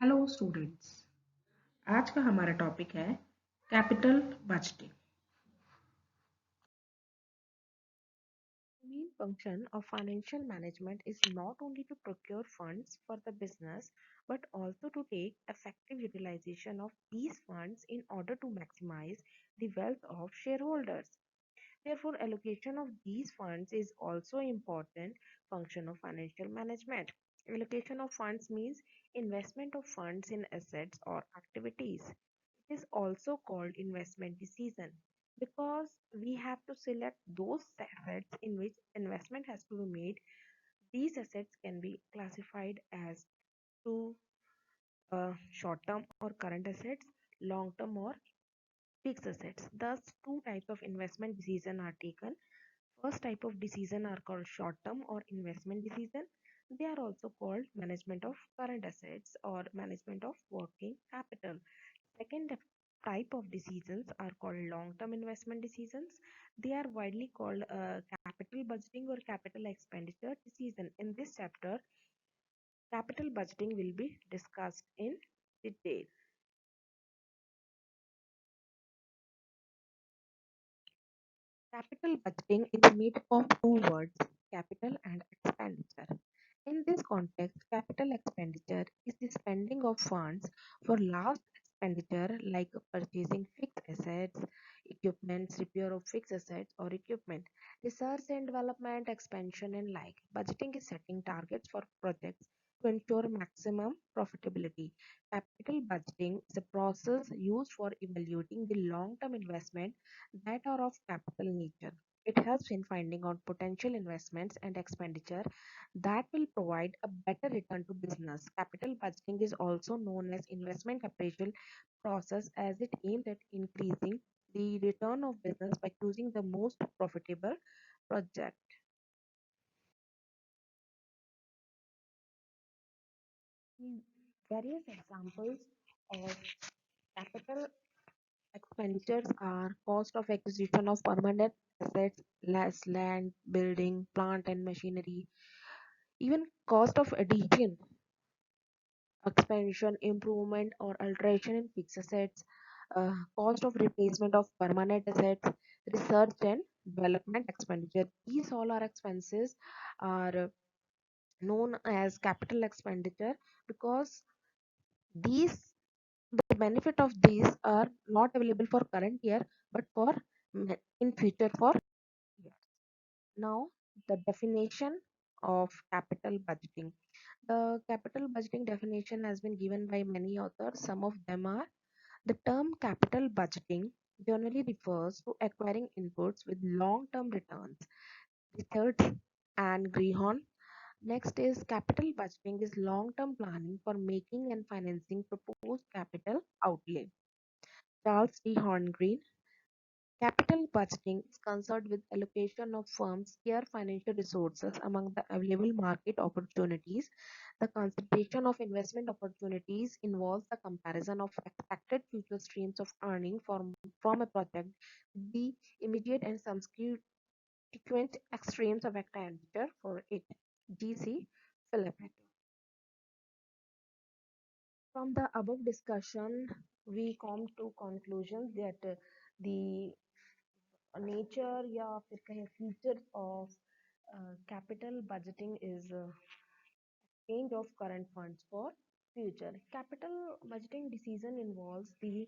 Hello students. आज का हमारा टॉपिक है capital budgeting. The main function of financial management is not only to procure funds for the business but also to take effective utilization of these funds in order to maximize the wealth of shareholders. Therefore, allocation of these funds is also important function of financial management. Allocation of funds means investment of funds in assets or activities. It is also called investment decision because we have to select those assets in which investment has to be made. These assets can be classified as two short term or current assets, long term or fixed assets. Thus, two types of investment decision are taken. First type of decision are called short term or investment decision. They are also called management of current assets or management of working capital. Second type of decisions are called long-term investment decisions. They are widely called capital budgeting or capital expenditure decision. In this chapter, capital budgeting will be discussed in detail. Capital budgeting is made up of two words, capital and expenditure. In this context, capital expenditure is the spending of funds for large expenditure like purchasing fixed assets, equipment, repair of fixed assets or equipment, research and development, expansion and like. Budgeting is setting targets for projects to ensure maximum profitability. Capital budgeting is a process used for evaluating the long-term investment that are of capital nature. It helps in finding out potential investments and expenditure that will provide a better return to business. Capital budgeting is also known as investment appraisal process as it aims at increasing the return of business by choosing the most profitable project. Various examples of capital expenditures are cost of acquisition of permanent assets, less land, building, plant and machinery, even cost of addition, expansion, improvement or alteration in fixed assets, cost of replacement of permanent assets, research and development expenditure. These all are expenses are known as capital expenditure because these the benefit of these are not available for current year but for in future for years. Now the definition of capital budgeting. The capital budgeting definition has been given by many authors. Some of them are the term capital budgeting generally refers to acquiring inputs with long-term returns. Research and Greenhorn. Next is capital budgeting is long-term planning for making and financing proposed capital outlay. Charles D. Horngreen. Capital budgeting is concerned with allocation of firms' scarce financial resources among the available market opportunities. The consideration of investment opportunities involves the comparison of expected future streams of earning from a project with the immediate and subsequent extremes of expenditure for it. G.C. Philip. From the above discussion, we come to conclusions that the nature या फिर कहें features of capital budgeting is change of current funds for future. Capital budgeting decision involves the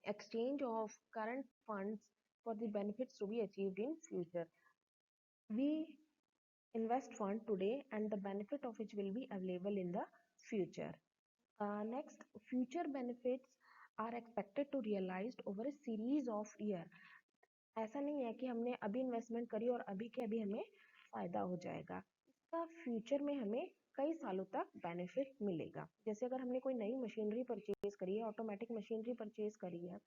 exchange of current funds for the benefits to be achieved in future. We invest fund today and the benefit of which will be available in the future. Next, future benefits are expected to realized over a series of year. ऐसा नहीं है कि हमने अभी investment करी और अभी के अभी हमें फायदा हो जाएगा। इसका फ्यूचर में हमें कई सालों तक बेनिफिट मिलेगा। जैसे अगर हमने कोई नई मशीनरी परचेज करी है, ऑटोमेटिक मशीनरी परचेज करी है,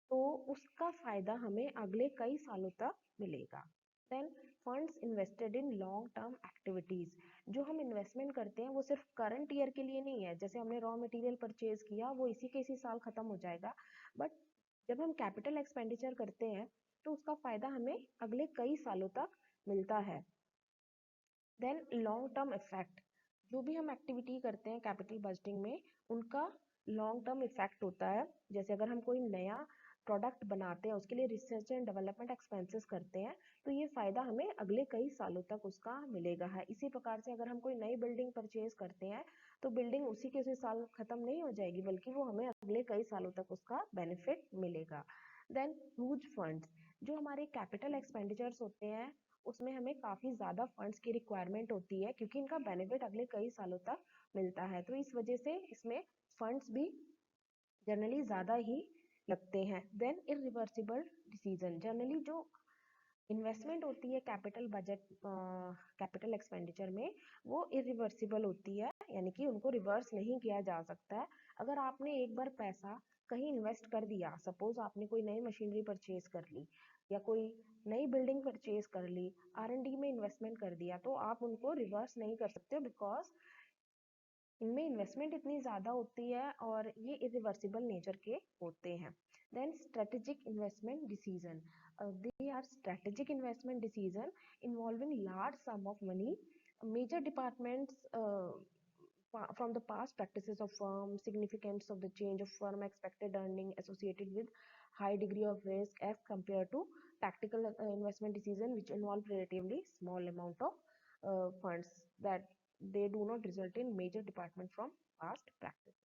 तो उसका फायदा हमें अगले कई सालों तक मिलेगा। Then funds invested in long term activities, जो हम इन्वेस्टमेंट करते हैं वो सिर्फ करंट ईयर के लिए नहीं है। जैसे हमने रॉ मटेरियल परचेज किया, वो इसी के इसी साल खत्म हो जाएगा, बट जब हम कैपिटल एक्सपेंडिचर करते हैं तो उसका फायदा हमें अगले कई सालों तक मिलता है। देन लॉन्ग टर्म इफेक्ट, जो भी हम एक्टिविटी करते हैं कैपिटल बजटिंग में, उनका लॉन्ग टर्म इफेक्ट होता है। जैसे अगर हम कोई नया प्रोडक्ट बनाते हैं, उसके लिए रिसर्च एंड डेवलपमेंट एक्सपेंसेस करते हैं, तो ये फायदा हमें अगले कई सालों तक उसका मिलेगा है। इसी प्रकार से अगर हम कोई नई बिल्डिंग परचेज करते हैं, तो बिल्डिंग उसी के उसी साल खत्म नहीं हो जाएगी, बल्कि वो हमें अगले कई सालों तक उसका बेनिफिट मिलेगा। देन ह्यूज फंड्स, जो हमारे कैपिटल एक्सपेंडिचर्स होते हैं, उसमें हमें काफ़ी ज़्यादा फंड्स की रिक्वायरमेंट होती है, क्योंकि इनका बेनिफिट अगले कई सालों तक मिलता है। तो इस वजह से इसमें फंड्स भी जनरली ज़्यादा ही लगते हैं। देन इरिवर्सिबल डिसीजन, जनरली जो इन्वेस्टमेंट होती है कैपिटल बजट कैपिटल एक्सपेंडिचर में, वो इरिवर्सिबल होती है, यानी कि उनको रिवर्स नहीं किया जा सकता है। अगर आपने एक बार पैसा कहीं इन्वेस्ट कर दिया, सपोज आपने कोई नई मशीनरी परचेज कर ली या कोई नई बिल्डिंग परचेज कर ली, R&D में इन्वेस्टमेंट कर दिया, तो आप उनको रिवर्स नहीं कर सकते, बिकॉज इनमें इन्वेस्टमेंट इतनी ज़्यादा होती है और ये इरिवर्सिबल नेचर के होते हैं। Then strategic investment decision, they are strategic investment decision involving large sum of money. Major departments from the past practices of firm, significance of the change of firm expected earning associated with high degree of risk as compared to tactical investment decision which involve relatively small amount of funds, that they do not result in major department from past practice.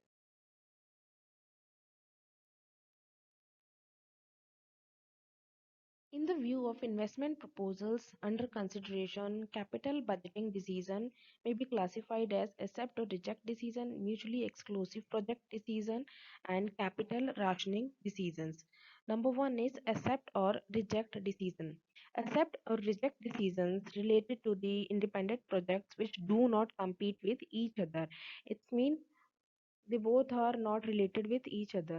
In the view of investment proposals under consideration, capital budgeting decision may be classified as accept or reject decision, mutually exclusive project decision, and capital rationing decisions. Number one is accept or reject decision. Accept or reject decisions related to the independent projects which do not compete with each other. It means they both are not related with each other.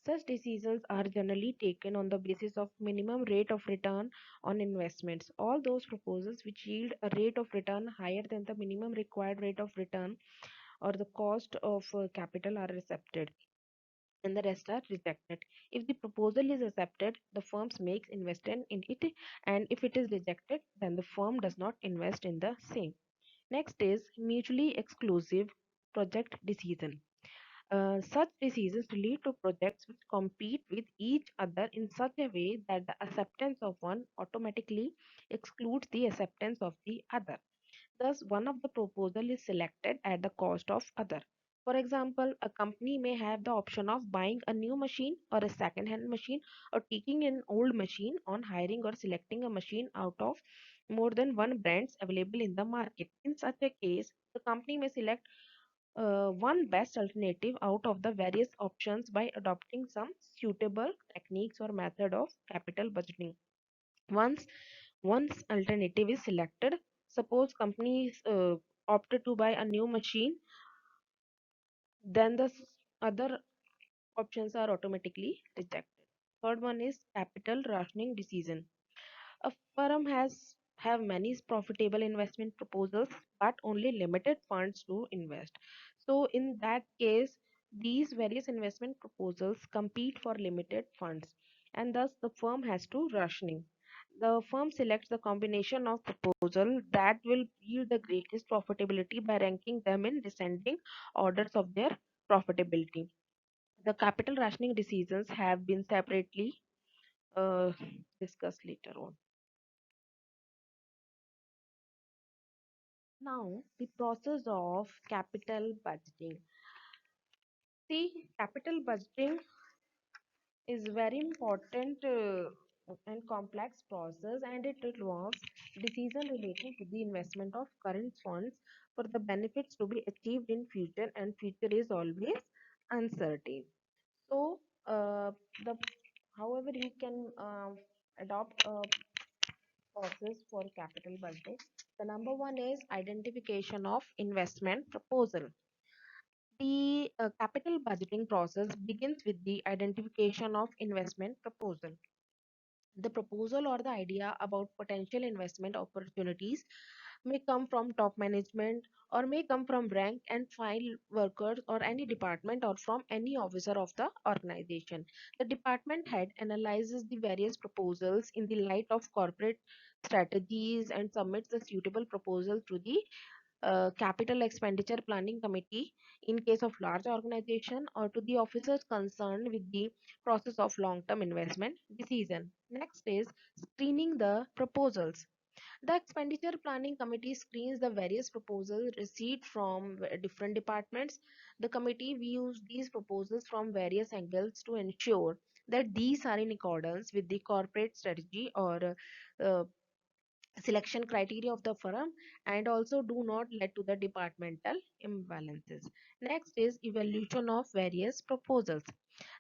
Such decisions are generally taken on the basis of minimum rate of return on investments. All those proposals which yield a rate of return higher than the minimum required rate of return or the cost of capital are accepted, and the rest are rejected. If the proposal is accepted, the firm makes investment in it, and if it is rejected, then the firm does not invest in the same. Next is mutually exclusive project decision. Such decisions lead to projects which compete with each other in such a way that the acceptance of one automatically excludes the acceptance of the other. Thus, one of the proposal is selected at the cost of other. For example, a company may have the option of buying a new machine or a second-hand machine, or taking an old machine on hiring, or selecting a machine out of more than one brands available in the market. In such a case, the company may select one best alternative out of the various options by adopting some suitable techniques or method of capital budgeting. Once one's alternative is selected, suppose companies opted to buy a new machine, then the other options are automatically rejected. Third one is capital rationing decision. A firm has have many profitable investment proposals but only limited funds to invest. So in that case, these various investment proposals compete for limited funds, and thus the firm has to rationing. The firm selects the combination of proposal that will yield the greatest profitability by ranking them in descending orders of their profitability. The capital rationing decisions have been separately uh, discussed later on. Now, the process of capital budgeting. See, capital budgeting is very important and complex process, and it involves decision relating to the investment of current funds for the benefits to be achieved in future, and future is always uncertain. So, the however you can adopt a process for capital budgeting. The number one is identification of investment proposal. The capital budgeting process begins with the identification of investment proposal. The proposal or the idea about potential investment opportunities may come from top management, or may come from rank and file workers or any department, or from any officer of the organization. The department head analyzes the various proposals in the light of corporate strategies and submits the suitable proposal to the capital expenditure planning committee in case of large organization, or to the officers concerned with the process of long-term investment decision. Next is screening the proposals. The expenditure planning committee screens the various proposals received from different departments. The committee views these proposals from various angles to ensure that these are in accordance with the corporate strategy or uh, selection criteria of the firm, and also do not lead to the departmental imbalances. Next is evaluation of various proposals.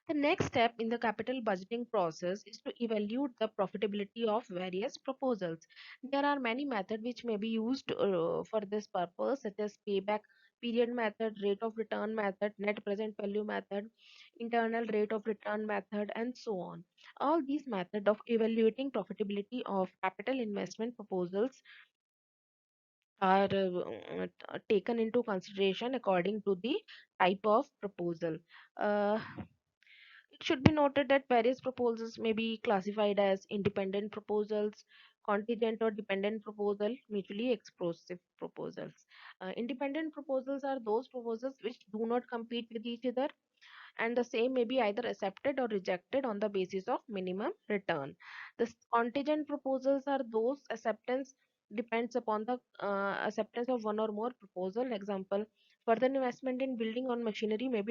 The next step in the capital budgeting process is to evaluate the profitability of various proposals. There are many methods which may be used for this purpose, such as payback period method, rate of return method, net present value method, internal rate of return method, and so on. All these methods of evaluating profitability of capital investment proposals are taken into consideration according to the type of proposal. Uh, it should be noted that various proposals may be classified as independent proposals, contingent or dependent proposal, mutually exclusive proposals. Independent proposals are those proposals which do not compete with each other, and the same may be either accepted or rejected on the basis of minimum return. The contingent proposals are those acceptance depends upon the acceptance of one or more proposal. Example: further investment in building on machinery may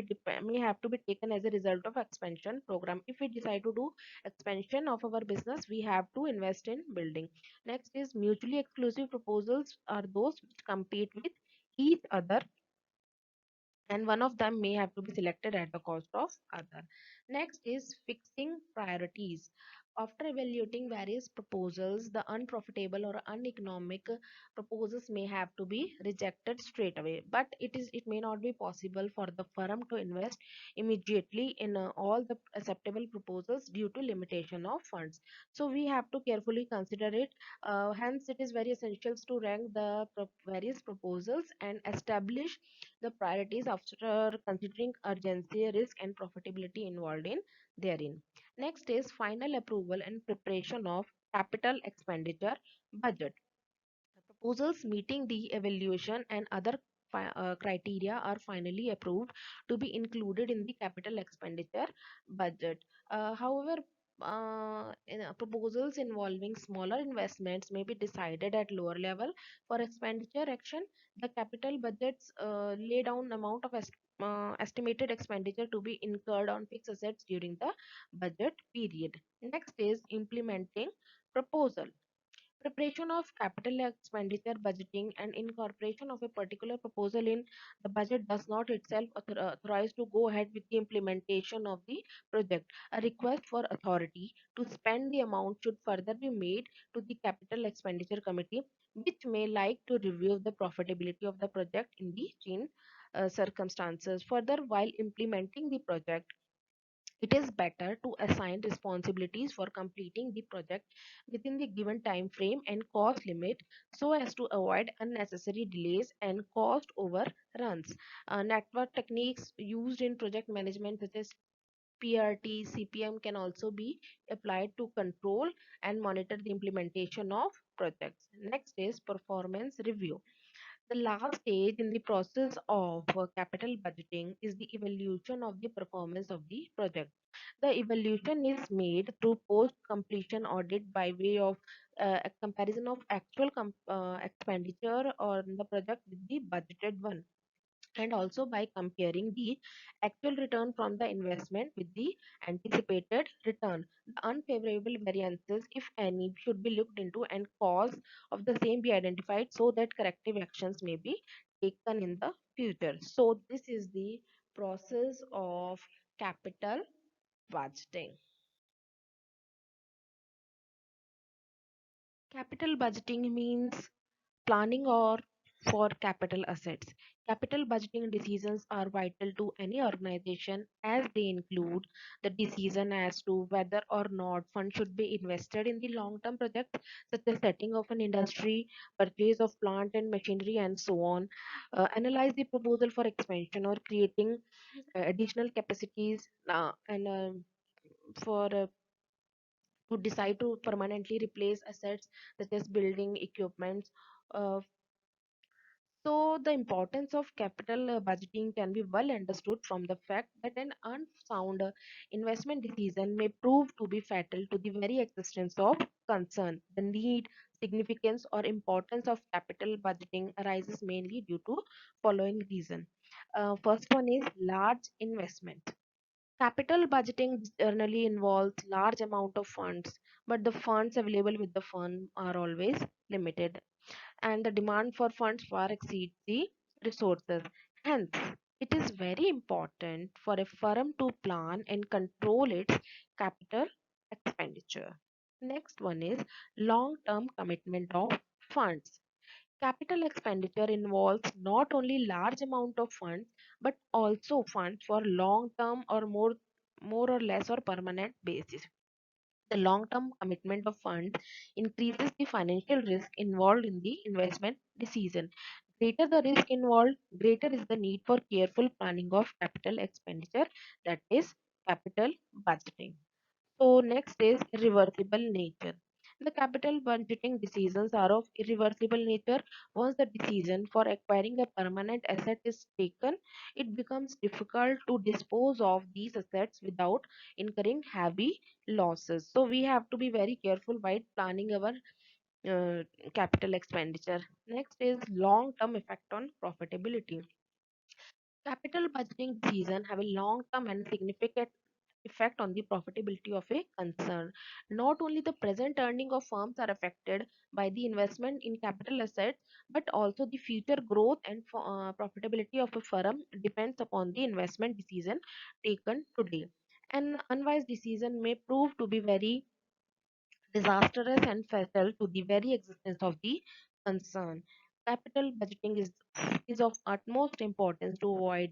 have to be taken as a result of expansion program. If we decide to do expansion of our business, we have to invest in building. Next is mutually exclusive proposals are those which compete with each other, and one of them may have to be selected at the cost of other. Next is fixing priorities. After evaluating various proposals, the unprofitable or uneconomic proposals may have to be rejected straight away, but it may not be possible for the firm to invest immediately in all the acceptable proposals due to limitation of funds. So we have to carefully consider it. Hence it is very essential to rank the various proposals and establish the priorities after considering urgency, risk, and profitability involved in therein. Next is final approval and preparation of capital expenditure budget. Proposals meeting the evaluation and other criteria are finally approved to be included in the capital expenditure budget. However, proposals involving smaller investments may be decided at lower level. For expenditure action, the capital budgets lay down amount of estimated expenditure to be incurred on fixed assets during the budget period. Next is implementing proposal. Preparation of capital expenditure budgeting and incorporation of a particular proposal in the budget does not itself authorize to go ahead with the implementation of the project. A request for authority to spend the amount should further be made to the capital expenditure committee, which may like to review the profitability of the project in the circumstances. Further, while implementing the project, it is better to assign responsibilities for completing the project within the given time frame and cost limit, so as to avoid unnecessary delays and cost overruns. Network techniques used in project management, such as PRT, CPM, can also be applied to control and monitor the implementation of projects. Next is performance review. The last stage in the process of capital budgeting is the evaluation of the performance of the project. The evaluation is made through post-completion audit by way of a comparison of actual expenditure on the project with the budgeted one, and also by comparing the actual return from the investment with the anticipated return. The unfavorable variances, if any, should be looked into and cause of the same be identified so that corrective actions may be taken in the future. So this is the process of capital budgeting. Capital budgeting means planning or for capital assets. Capital budgeting decisions are vital to any organization, as they include the decision as to whether or not funds should be invested in the long-term projects, such as setting of an industry, purchase of plant and machinery, and so on. Analyze the proposal for expansion or creating additional capacities, and for to decide to permanently replace assets such as building equipments. Uh, So, the importance of capital budgeting can be well understood from the fact that an unsound investment decision may prove to be fatal to the very existence of concern. The need, significance, or importance of capital budgeting arises mainly due to following reason. First one is large investment. Capital budgeting generally involves large amount of funds, but the funds available with the firm are always limited, and the demand for funds far exceeds the resources. Hence, it is very important for a firm to plan and control its capital expenditure. Next one is long-term commitment of funds. Capital expenditure involves not only large amount of funds but also funds for long-term or more or less or permanent basis. The long-term commitment of funds increases the financial risk involved in the investment decision. Greater the risk involved, greater is the need for careful planning of capital expenditure, that is capital budgeting. So next is irreversible nature. The capital budgeting decisions are of irreversible nature. Once the decision for acquiring a permanent asset is taken, it becomes difficult to dispose of these assets without incurring heavy losses. So we have to be very careful while planning our uh, capital expenditure. Next is long-term effect on profitability. Capital budgeting decisions have a long-term and significant effect on the profitability of a concern. Not only the present earning of firms are affected by the investment in capital assets, but also the future growth and profitability of a firm depends upon the investment decision taken today. An unwise decision may prove to be very disastrous and fatal to the very existence of the concern. Capital budgeting is of utmost importance to avoid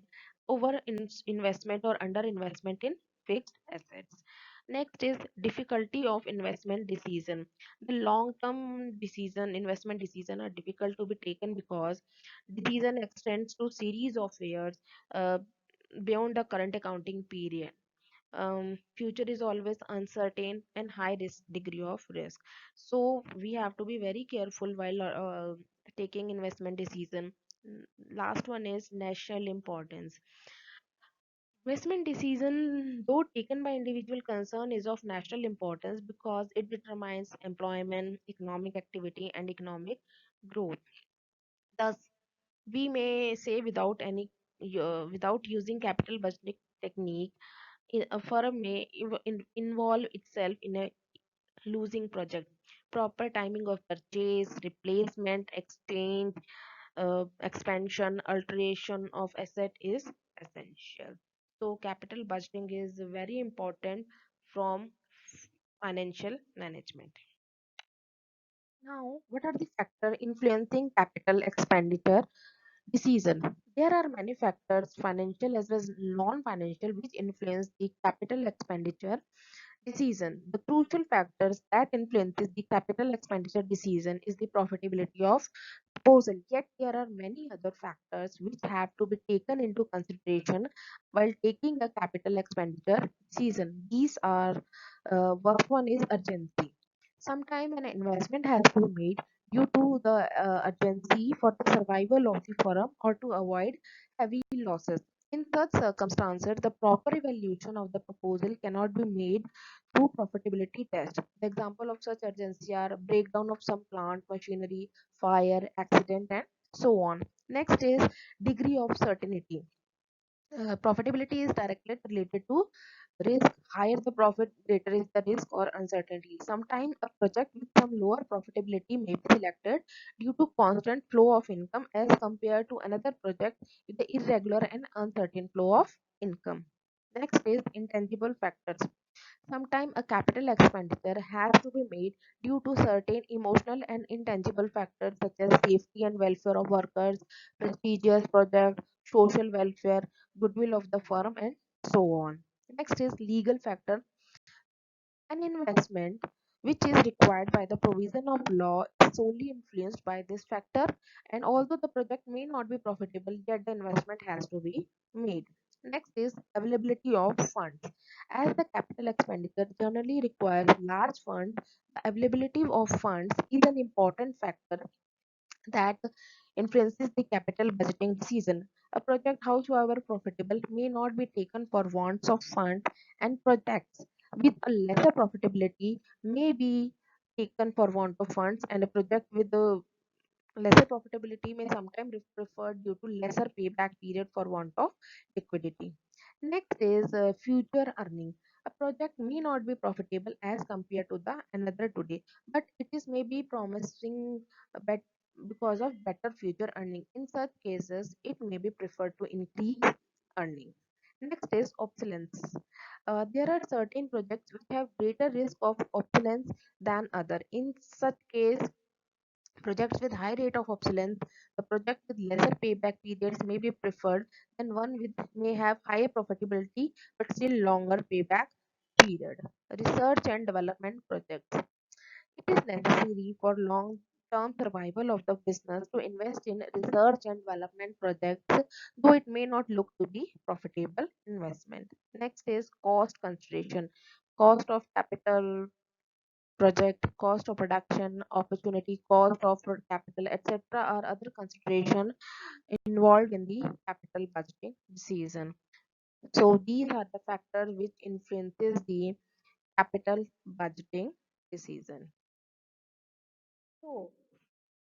investment or under investment in fixed assets. Next is difficulty of investment decision. The long term decision, investment decision are difficult to be taken because decision extends to series of years uh, beyond the current accounting period. Future is always uncertain and high risk degree of risk, so we have to be very careful while taking investment decision. Last one is national importance. Investment decision, though taken by individual concern, is of national importance because it determines employment, economic activity, and economic growth. Thus, we may say without using capital budgeting technique, a firm may involve itself in a losing project. Proper timing of purchase, replacement, exchange, expansion, alteration of asset is essential. So capital budgeting is very important from financial management. Now, what are the factors influencing capital expenditure decision? There are many factors, financial as well as non-financial, which influence the capital expenditure decision. The crucial factors that influences the capital expenditure decision is the profitability of proposal. Yet there are many other factors which have to be taken into consideration while taking a capital expenditure decision. These are first one is urgency. Sometimes an investment has to be made due to the urgency for the survival of the firm or to avoid heavy losses. In such circumstances, the proper evaluation of the proposal cannot be made through profitability test. The example of such urgency are breakdown of some plant machinery, fire, accident, and so on. Next is degree of certainty. Profitability is directly related to risk. Higher the profit, greater is the risk or uncertainty. Sometimes a project with some lower profitability may be selected due to constant flow of income as compared to another project with the irregular and uncertain flow of income. Next is intangible factors. Sometimes a capital expenditure has to be made due to certain emotional and intangible factors such as safety and welfare of workers, prestigious project, social welfare, goodwill of the firm, and so on. Next is legal factor. An investment which is required by the provision of law is solely influenced by this factor, and although the project may not be profitable, yet the investment has to be made. Next is availability of funds. As the capital expenditure generally requires large funds, the availability of funds is an important factor that influences the capital budgeting decision. A project, however profitable, may not be taken for wants of funds, and projects with a lesser profitability may be taken for want of funds, and a project with a lesser profitability may sometimes be preferred due to lesser payback period for want of liquidity. Next is future earning. A project may not be profitable as compared to the another today, but it is maybe promising bet because of better future earning. In such cases, it may be preferred to increase earning. Next is obsolescence. There are certain projects which have greater risk of obsolescence than other. In such case, projects with high rate of obsolescence, the project with lesser payback periods may be preferred than one with may have higher profitability but still longer payback period. Research and development projects. It is necessary for long-term survival of the business to invest in research and development projects, though it may not look to be profitable investment. Next is cost consideration. Cost of capital project, cost of production, opportunity cost of capital, etc. are other consideration involved in the capital budgeting decision. So these are the factors which influences the capital budgeting decision. So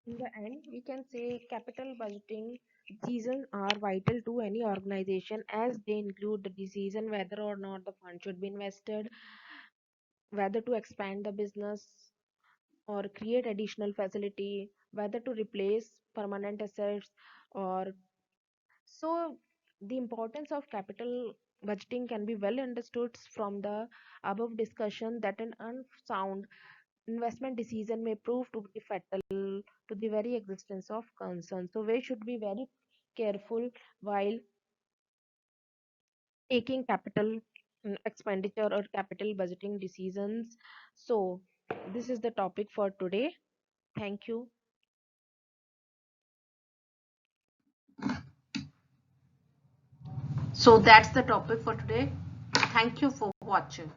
in the end, we can say capital budgeting decisions are vital to any organization as they include the decision whether or not the fund should be invested, whether to expand the business or create additional facility, whether to replace permanent assets or so. The importance of capital budgeting can be well understood from the above discussion that an unsound investment decision may prove to be fatal to the very existence of concern. So we should be very careful while taking capital expenditure or capital budgeting decisions. So this is the topic for today. Thank you. So that's the topic for today. Thank you for watching.